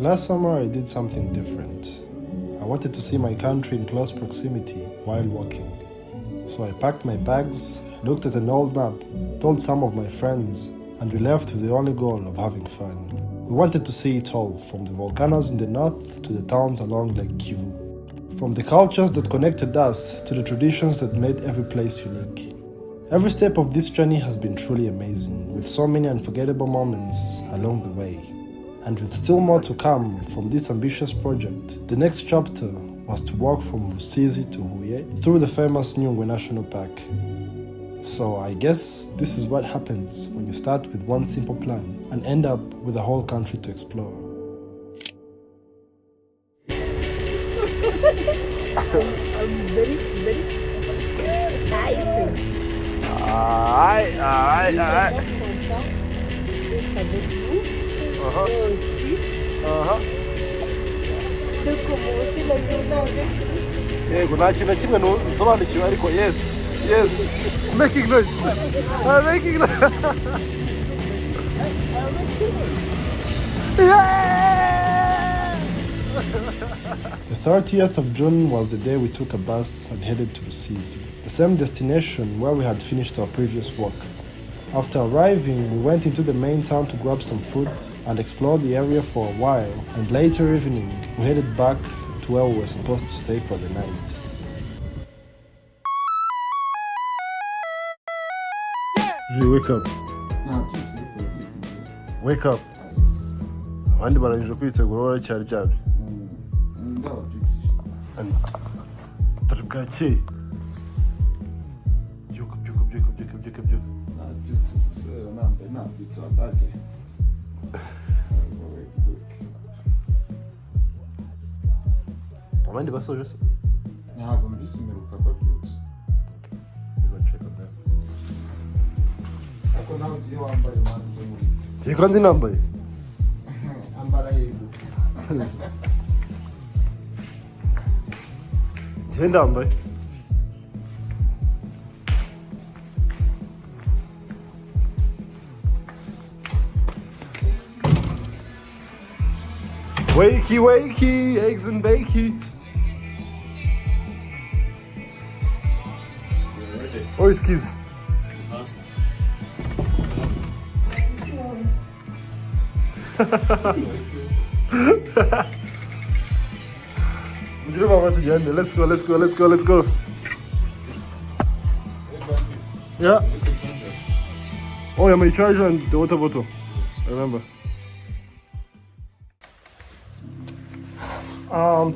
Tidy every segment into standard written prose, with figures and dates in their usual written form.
Last summer I did something different. I wanted to see my country in close proximity while walking. So I packed my bags, looked at an old map, told some of my friends, and we left with the only goal of having fun. We wanted to see it all, from the volcanoes in the north to the towns along Lake Kivu. From the cultures that connected us to the traditions that made every place unique. Every step of this journey has been truly amazing, with so many unforgettable moments along the way. And with still more to come from this ambitious project, the next chapter was to walk from Rusizi to Huye through the famous Nyungwe National Park. So I guess this is what happens when you start with one simple plan and end up with a whole country to explore. I'm very excited. Aïe. Aussi de commencer la journée avec vous. Yego nta kintu na kimwe nsobanukiwe ariko yes making noise. The 30th of June was the day we took a bus and headed to Rusizi, the same destination where we had finished our previous walk. After arriving, we went into the main town to grab some food and explore the area for a while, and later evening, we headed back to where we were supposed to stay for the night. Wake up. Wake up. Abandi barangije kwitegura baracyari cyane. Turi bwakeye. Byuka. Abandi basoje se? Ntabwo mbizi mperuka babyutse. Ariko nawe ugiye wambaye mpande muri. Yego ndi nambaye. Ambara yego. Njye ndambaye. Wakey, eggs and bakey. Where is keys? Let's go. Yeah. Oh yeah, my charger and the water bottle. Remember.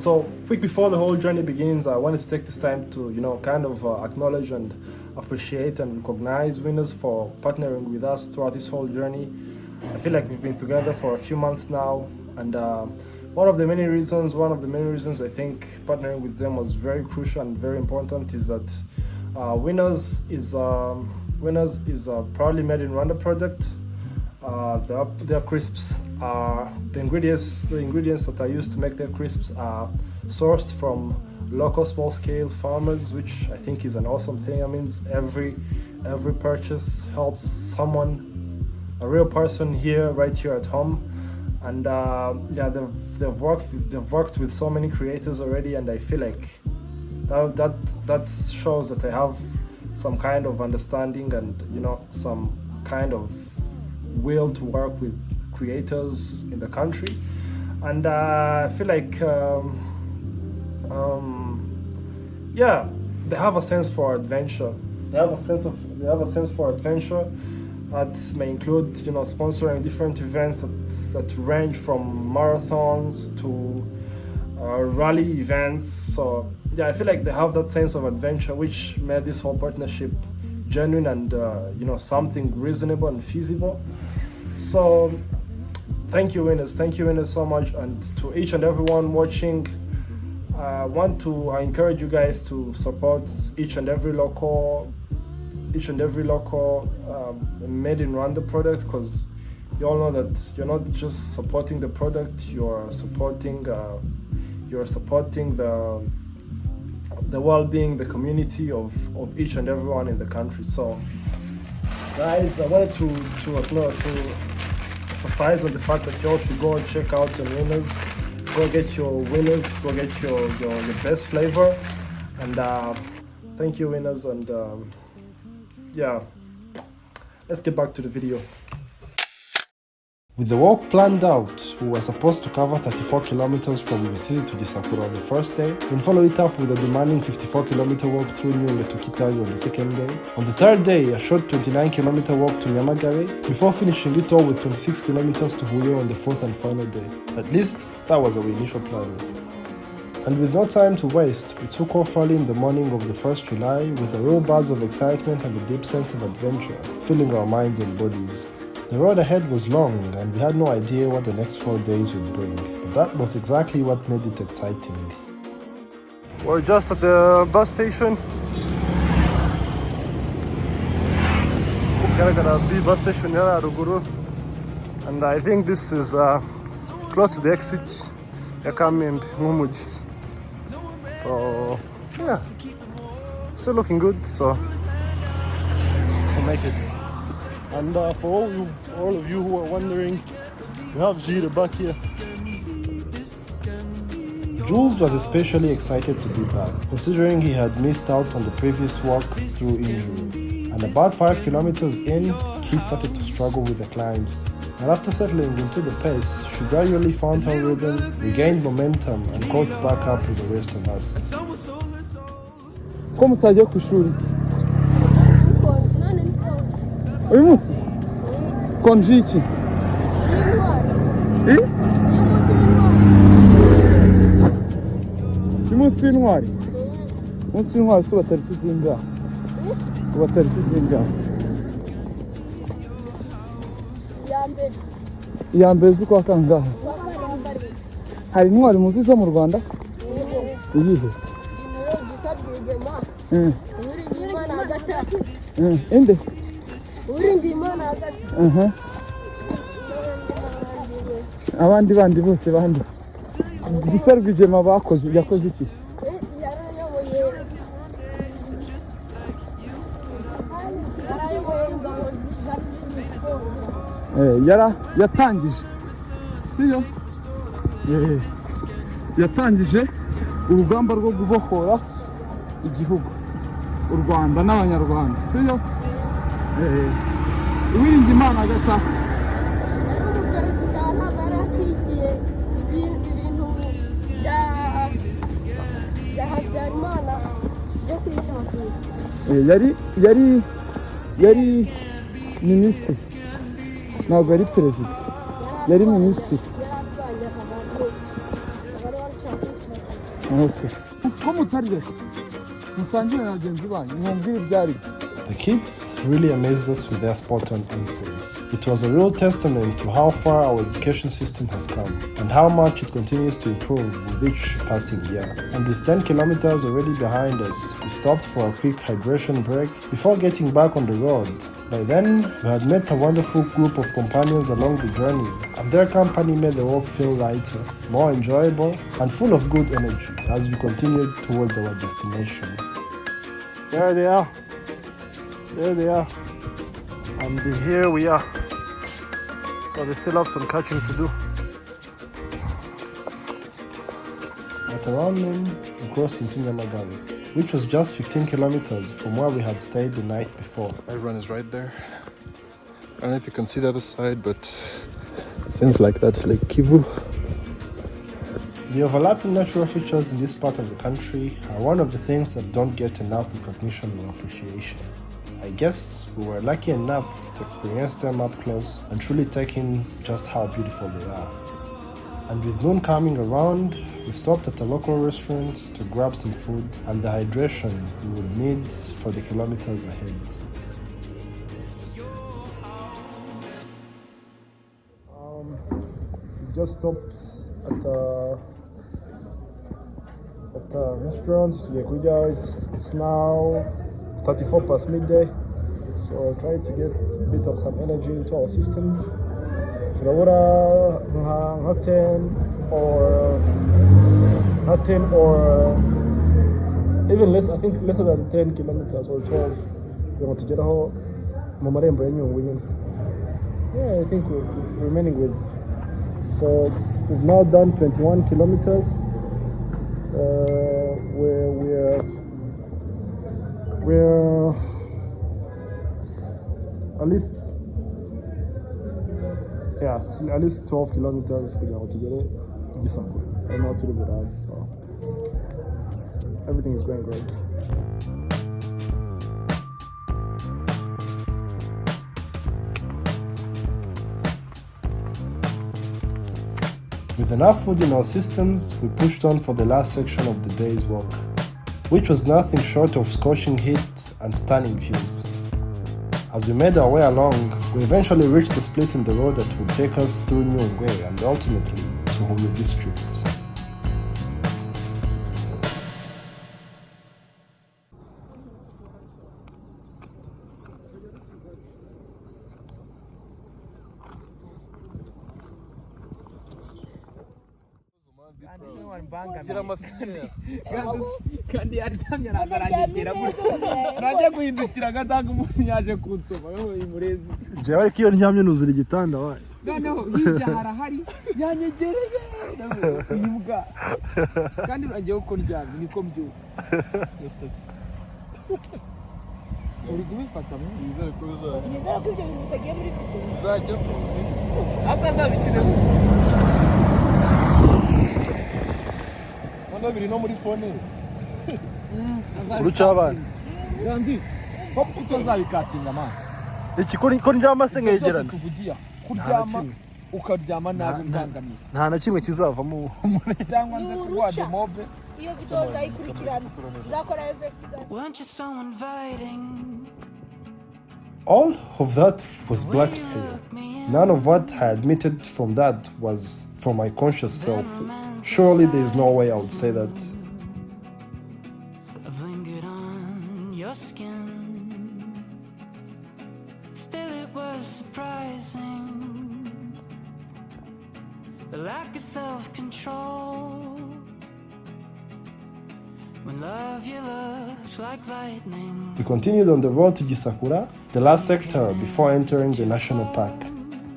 So quick before the whole journey begins, I wanted to take this time to, kind of acknowledge and appreciate and recognize winners for partnering with us throughout this whole journey. I feel like we've been together for a few months now, and one of the many reasons I think partnering with them was very crucial and very important is that Winners is a proudly made in Rwanda product. Their crisps are the ingredients that are used to make their crisps are sourced from local small-scale farmers, which I think is an awesome thing. I mean, every purchase helps someone, a real person here, right here at home. And they've worked with so many creators already, and I feel like that shows that I have some kind of understanding and some kind of will to work with creators in the country. And I feel like they have a sense for adventure. They have a sense for adventure that may include sponsoring different events that range from marathons to rally events. So I feel like they have that sense of adventure, which made this whole partnership genuine and something reasonable and feasible. So thank you winners so much, and to each and everyone watching, I encourage you guys to support each and every local made in Rwanda product, because you all know that you're not just supporting the product, you're supporting the well-being, the community of each and everyone in the country. So guys, I wanted to emphasize on the fact that y'all should go and check out your winners. Go get your winners, go get your best flavor. And thank you, winners. And yeah, let's get back to the video. With the walk planned out, we were supposed to cover 34 kilometers from Rusizi to Discomfort on the first day, then follow it up with a demanding 54-kilometer walk through Huye to Kitari on the second day. On the third day, a short 29-kilometer walk to Nyamagabe, before finishing it all with 26 kilometers to Huye on the fourth and final day. At least, that was our initial plan. And with no time to waste, we took off early in the morning of the 1st July with a real buzz of excitement and a deep sense of adventure, filling our minds and bodies. The road ahead was long and we had no idea what the next 4 days would bring, but that was exactly what made it exciting. We're just at the bus station. Gonna bus station here at Ruguru. And I think this is close to the exit. Yakami Mumuji. So yeah, still looking good, so we'll make it. And for all of you who are wondering, we have G the back here. Jules was especially excited to be back, considering he had missed out on the previous walk through injury. And about 5 kilometers in, he started to struggle with the climbs. And after settling into the pace, she gradually found her rhythm, regained momentum, and caught back up with the rest of us. Como utajya ku ishuri? Uyu munsi? Konji iki? Umunsi w'intwari? Umunsi w'intwari si uwa tariki zingahe? Uwa tariki zingahe? Iya mbere z'ukwa kangahe? Hari intwari muzi zo mu Rwanda? Iyihe? Inde? Abandi bandi bose bandi. Gisa Rwigema yakoze iki? Yatangije. Siyo? Yatangije urugamba rwo gubohora igihugu. U Rwanda n'Abanyarwanda. Siyo? Uwirinda Imana agata. Yari minisitiri, ntabwo yari perezida, yari minisitiri. Ko mutarya musangire na bagenzi banyu mwumvire ibyari. The kids really amazed us with their spot-on answers. It was a real testament to how far our education system has come and how much it continues to improve with each passing year. And with 10 kilometers already behind us, we stopped for a quick hydration break before getting back on the road. By then, we had met a wonderful group of companions along the journey, and their company made the walk feel lighter, more enjoyable, and full of good energy as we continued towards our destination. There they are. There they are. And here we are. So they still have some catching to do. At around noon, we crossed into Nyamagabe, which was just 15 kilometers from where we had stayed the night before. Everyone is right there. I don't know if you can see the other side, but it seems like that's Lake Kivu. The overlapping natural features in this part of the country are one of the things that don't get enough recognition or appreciation. I guess we were lucky enough to experience them up close and truly take in just how beautiful they are. And with noon coming around, we stopped at a local restaurant to grab some food and the hydration we would need for the kilometers ahead. We just stopped at a restaurant. It's now 34 past midday, so trying to get a bit of some energy into our systems. Not 10 or even less, I think lesser than 10 kilometers or 12. We want to get a whole Momarembo. Yeah, I think we're remaining with. So we've now done 21 kilometers. We're at least, yeah, it's at least 12 kilometers to get it. Discomfort. I'm not too bad, so everything is going great. With enough food in our systems, we pushed on for the last section of the day's walk, which was nothing short of scorching heat and stunning views. As we made our way along, we eventually reached the split in the road that would take us through Huye and ultimately to Huye district. kandi yaryamye ararangira najya guhindukira agatanga umuntu yaje kunsoma imurezi jewe ariko iyo ndyamye nuzura igitanda wayo noneho hirya harahari yanyegereye imbwa kandi uragiye uko ndyamye niko mbyuka uri kubifata mu nizera ko ibyo bintu bitagiye muri video uzajya atazabikire hano biri no muri phone uruca abana Gandhi pop utazabikatinga man ko ndyama se nkegerana tuvugiya kuryama ukaryama nabi mbangamiye nta na kimwe kizavamo cyangwa nze kuwa demobe iyo video nzayikurikirana nzakora investigation. All of that was blackmail. None of what I admitted from that was from my conscious self. Surely there is no way I would say that. I've lingered on your skin. Still it was surprising, the lack of self-control. When love you looked like lightning. We continued on the road to Gisakura, the last sector before entering the national park.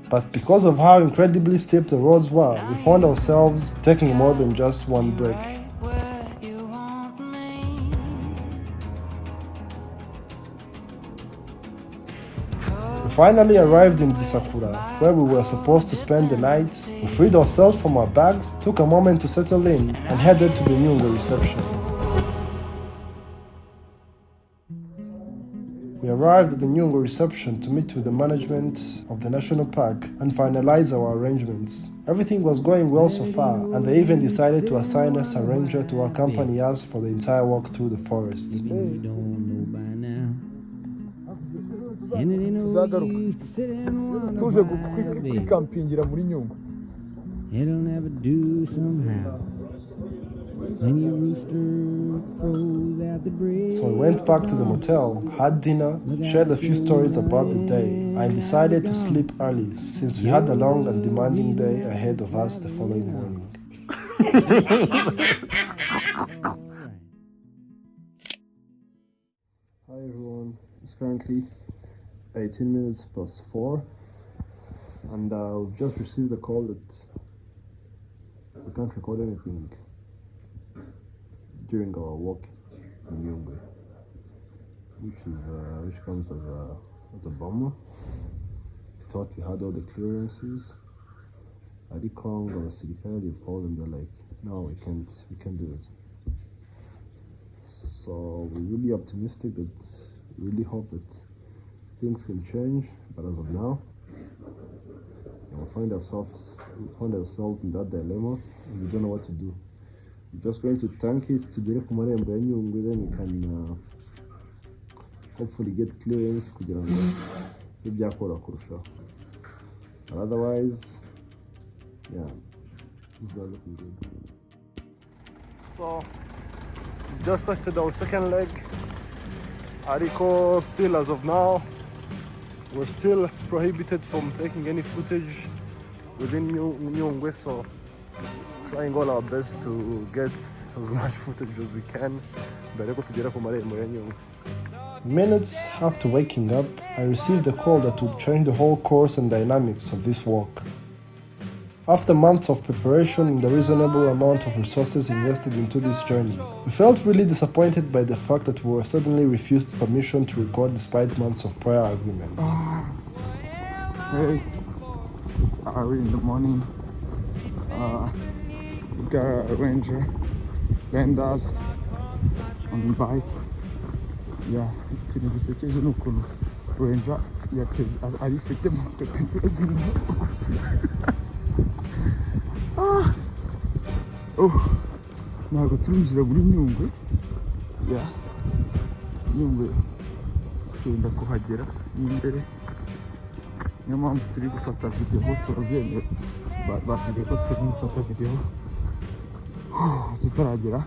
But because of how incredibly steep the roads were, we found ourselves taking more than just one break. Where you want me. We finally arrived in Gisakura, where we were supposed to spend the night. We freed ourselves from our bags, took a moment to settle in, and headed to the Nyungwe reception. We arrived at the Nyungwe reception to meet with the management of the national park and finalize our arrangements. Everything was going well so far, and they even decided to assign us a ranger to accompany us for the entire walk through the forest. tuzagaruka tuje kwikampingira muri Nyungwe. It'll never do somehow. When your rooster crows at the bridge. So we went back to the motel, had dinner, shared a few stories about the day, and decided to sleep early since we had a long and demanding day ahead of us the following morning. Hi everyone, it's currently 18 minutes past 4 and we've just received a call that we can't record anything during our walk in Huye, which comes as a bummer. We thought we had all the clearances. Adikong or Sirikaya, they've called and they're like, no, we can't do it. So we're really optimistic that we really hope that things can change, but as of now, we find ourselves in that dilemma and we don't know what to do. We're just going to tank it to get kumarembo ya Nyungwe, then we can hopefully get clearance kugira ngo ibyakora kurushaho. But otherwise, yeah, this is all looking good. So just started our second leg. Ariko still, as of now, we're still prohibited from taking any footage within Nyungwe, so trying all our best to get as much footage as we can. Mbere ko tugera ku marembo ya Nyungwe. Minutes after waking up, I received a call that would change the whole course and dynamics of this walk. After months of preparation and a reasonable amount of resources invested into this journey, we felt really disappointed by the fact that we were suddenly refused permission to record despite months of prior agreement. Hey, it's early in the morning. We got a ranger behind us on the bike. Yeah, ikintu gisekeje ni ukuntu ranger arifite mutwe turagenda. Ntabwo turinjira muri Nyungwe. Yeah, Nyungwe turenda kuhagera imbere. Niyo mpamvu turi gufata video, turabyemera. Basize ko turi gufata video tutaragera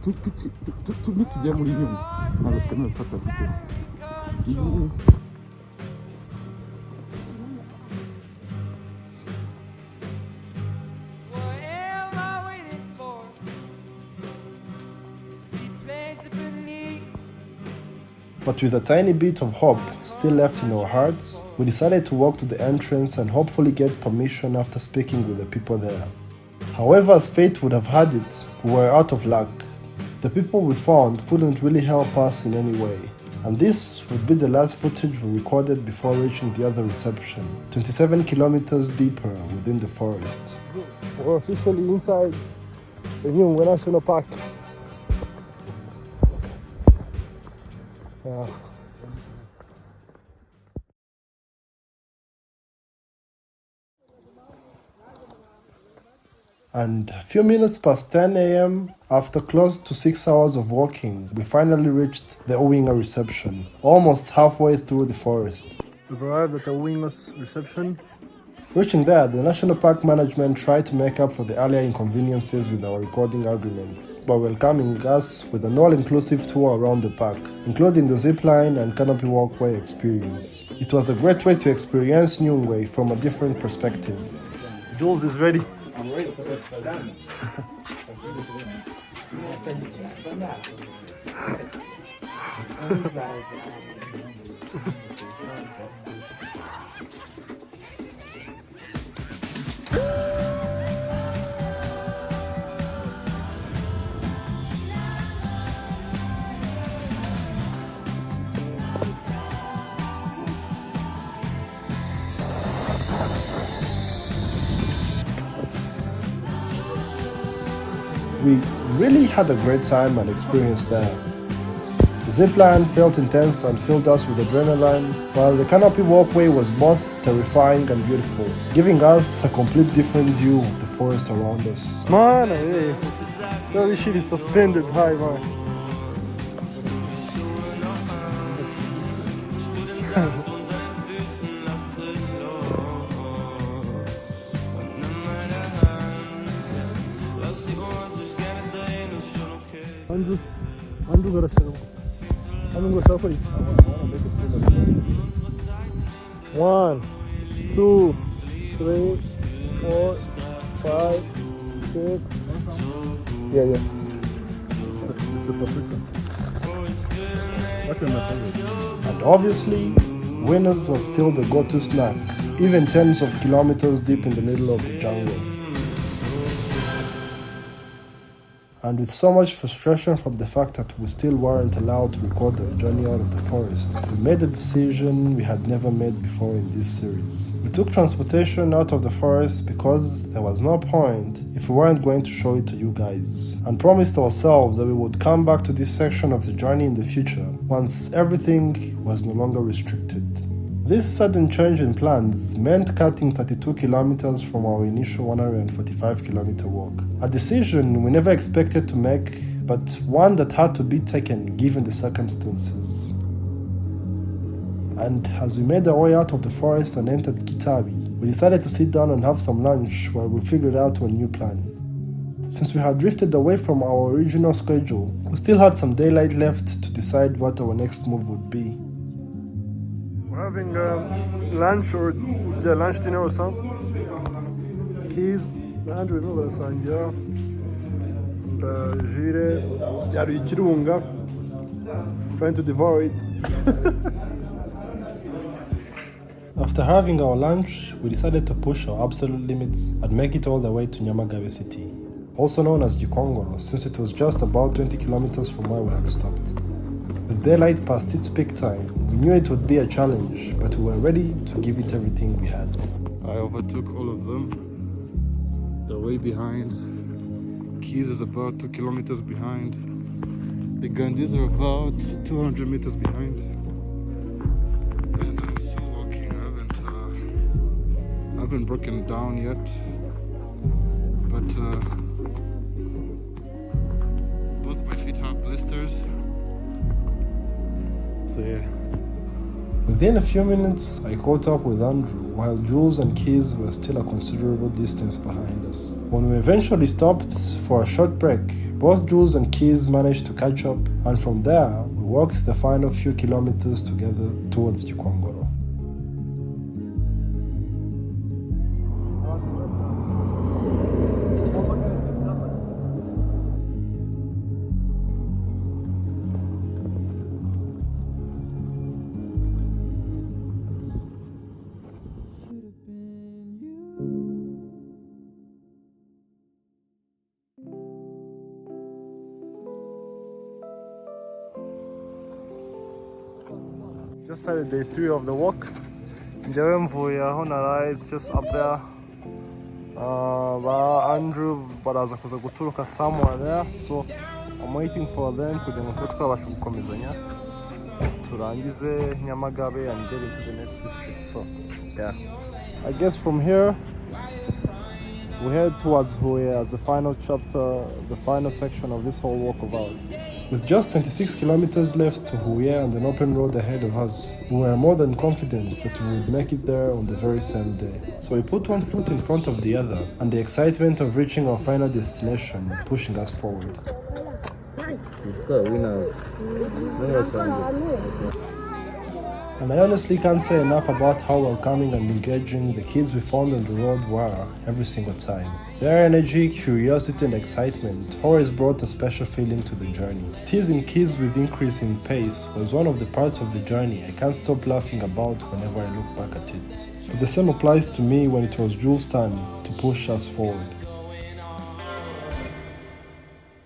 tujya muri Nyungwe, ntabwo twemerewe gufata video. But with a tiny bit of hope still left in our hearts, we decided to walk to the entrance and hopefully get permission after speaking with the people there. However, as fate would have had it, we were out of luck. The people we found couldn't really help us in any way, and this would be the last footage we recorded before reaching the other reception, 27 kilometers deeper within the forest. We're officially inside the Nyungwe National Park. Yeah. And a few minutes past 10 a.m., after close to 6 hours of walking, we finally reached the Huye reception, almost halfway through the forest. We've arrived at the Huye reception. Reaching there, the National Park Management tried to make up for the earlier inconveniences with our recording agreements by welcoming us with an all-inclusive tour around the park, including the zipline and canopy walkway experience. It was a great way to experience Nyungwe from a different perspective. Jules is ready. I'm ready. We really had a great time and experience there. The zipline felt intense and filled us with adrenaline, while the canopy walkway was both terrifying and beautiful, giving us a complete different view of the forest around us. Man, hey, this shit is suspended high, man. Andrew got a show. I'm going to show for you. 1, 2, 3, 4, 5, 6. Yeah. And obviously, Winners was still the go-to snack, even tens of kilometers deep in the middle of the jungle. And with so much frustration from the fact that we still weren't allowed to record the journey out of the forest, we made a decision we had never made before in this series. We took transportation out of the forest because there was no point if we weren't going to show it to you guys, and promised ourselves that we would come back to this section of the journey in the future once everything was no longer restricted. This sudden change in plans meant cutting 32 kilometers from our initial 145 kilometer walk. A decision we never expected to make, but one that had to be taken given the circumstances. And as we made our way out of the forest and entered Kitabi, we decided to sit down and have some lunch while we figured out a new plan. Since we had drifted away from our original schedule, we still had some daylight left to decide what our next move would be. We're having lunch or lunch dinner or something. Keys, Andrew, no, Sanja, Jire, Yari Kirunga, trying to devour it. After having our lunch, we decided to push our absolute limits and make it all the way to Nyamagabe city, also known as Gikongoro, since it was just about 20 kilometers from where we had stopped. With daylight past its peak time, we knew it would be a challenge, but we were ready to give it everything we had. I overtook all of them. They're way behind. Keys is about 2 kilometers behind. The Gandhis are about 200 meters behind. And I'm still walking. I haven't broken down yet. But both my feet have blisters. So yeah. Within a few minutes, I caught up with Andrew, while Jules and Keys were still a considerable distance behind us. When we eventually stopped for a short break, both Jules and Keys managed to catch up, and from there, we walked the final few kilometers together towards Gikongoro. Just started day 3 of the walk. Njyewe mvuye aho naraye, it's just up there. Andrew baraza kuza guturuka somewhere there, so I'm waiting for them kugira ngo twabashe gukomezanya turangize Nyamagabe and get into the next district. So yeah, I guess from here we head towards Huye as the final chapter, the final section of this whole walk of ours. With just 26 kilometers left to Huye and an open road ahead of us, we were more than confident that we would make it there on the very same day. So we put one foot in front of the other, and the excitement of reaching our final destination pushing us forward. And I honestly can't say enough about how welcoming and engaging the kids we found on the road were every single time. Their energy, curiosity and excitement always brought a special feeling to the journey. Teasing kids with increasing pace was one of the parts of the journey I can't stop laughing about whenever I look back at it. But the same applies to me when it was Jules' turn to push us forward.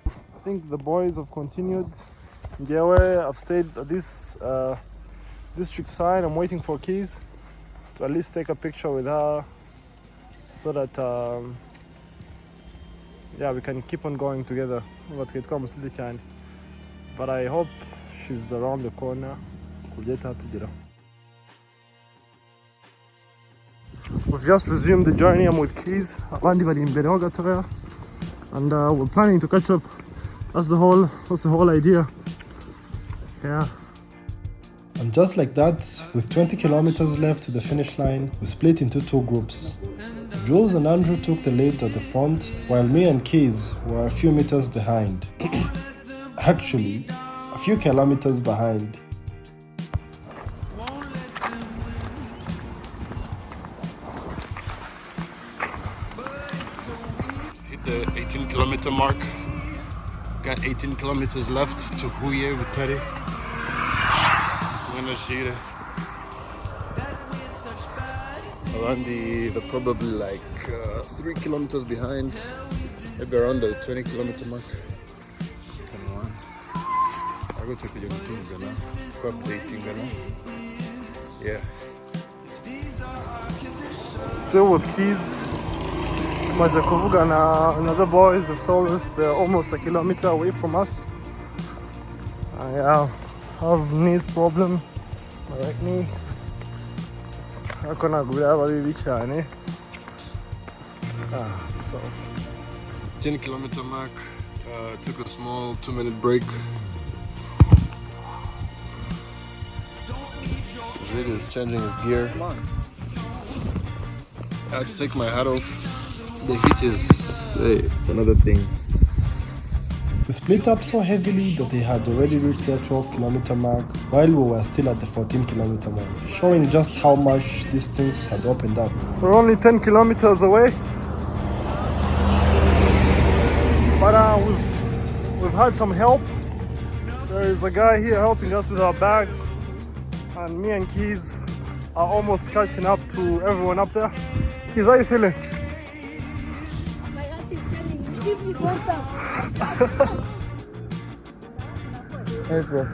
I think the boys have continued. Ngewe, I've stayed at this district side. I'm waiting for Keys to at least take a picture with her so that we can keep on going together. But I hope she's around the corner. We've just resumed the journey. I'm with Keys and we're planning to catch up. That's the whole idea. Yeah. And just like that, with 20 kilometers left to the finish line, we split into 2 groups. Jules and Andrew took the lead at the front, while me and Keys were a few meters behind. Actually, a few kilometers behind. Hit the 18-kilometer mark. Got 18 kilometers left to Huye with Teddy. I'm gonna shoot it around the probably like 3 kilometers behind, maybe around the 20 kilometer mark. 21. I go to Kujamutunga now. Stop dating now. Yeah. Still with Keys. Tumaze kuvuga na another boys have told us they're almost a kilometer away from us. I have knees problem, my right knee. So 10 kilometer mark. Took a small 2-minute break. Zid is changing his gear. I have to take my hat off. The heat is another thing. we split up so heavily that they had already reached their 12-kilometer mark while we were still at the 14-kilometer mark, showing just how much distance had opened up. We're only 10 kilometers away, but we've had some help. There is a guy here helping us with our bags, and me and Keys are almost catching up to everyone up there. Keys, how are you feeling? My heart is telling me, give me water. Hey, bro.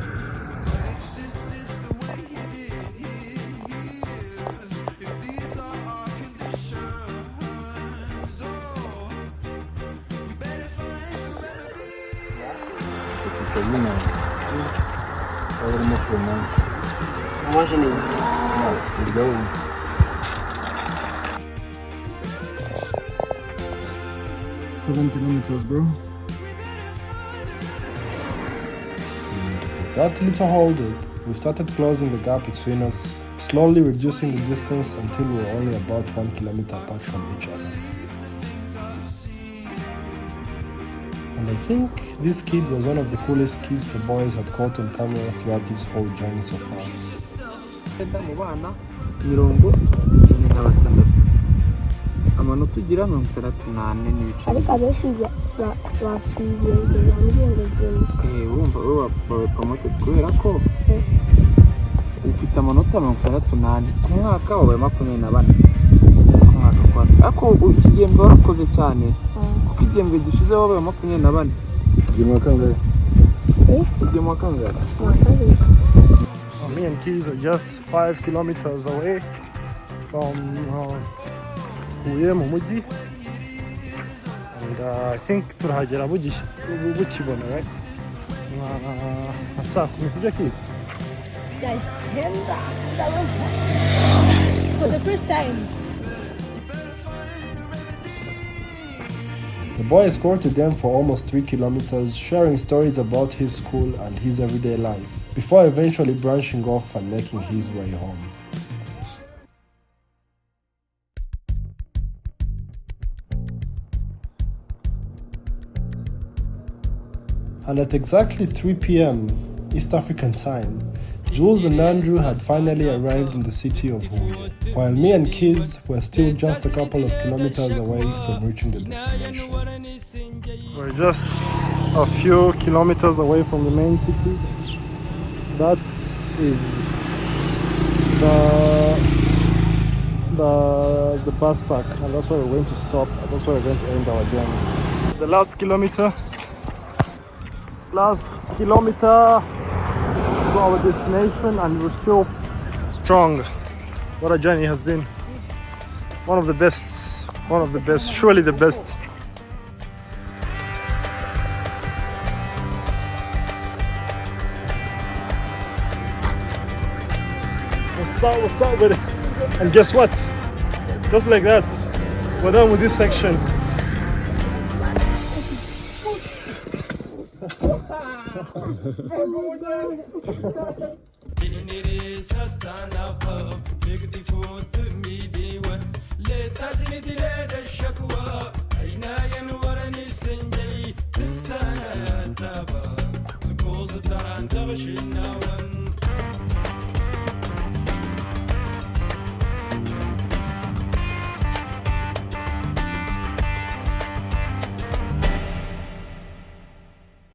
Legal. 7 kilometers, bro. With that little holder, we started closing the gap between us, slowly reducing the distance until we were only about 1 kilometer apart from each other. And I think this kid was one of the coolest kids the boys had caught on camera throughout this whole journey so far. Mu bana 76 amanota ugira 64 n'ibice. Ariko abenshi basubiye bamugengegenge. Wumva wowe promoted kubera ko ufite amanota 68 ku mwaka wabaye 24 ku mwaka kwasi. Ako ikigembwe warakoze cyane kuko igembwe gishize wabaye 24. Igembwe kangahe? Igembwe kangahe? Me and Keys are just 5 kilometers away from Huye mu mujyi, and I think turahagera bukibona, right? Asa nisibyo Keys? Guys, for the first time. The boy escorted them for almost 3 kilometers, sharing stories about his school and his everyday life, before eventually branching off and making his way home. And at exactly 3 p.m. East African time, Jules and Andrew had finally arrived in the city of Huye, while me and Kiz were still just a couple of kilometers away from reaching the destination. We're just a few kilometers away from the main city. That is the bus park, and that's where we're going to stop, and that's where we're going to end our journey. The last kilometer to our destination, and we're still strong. What a journey has been. One of the best, surely the best. What's up with it? And guess what? Just like that, we're done with this section. This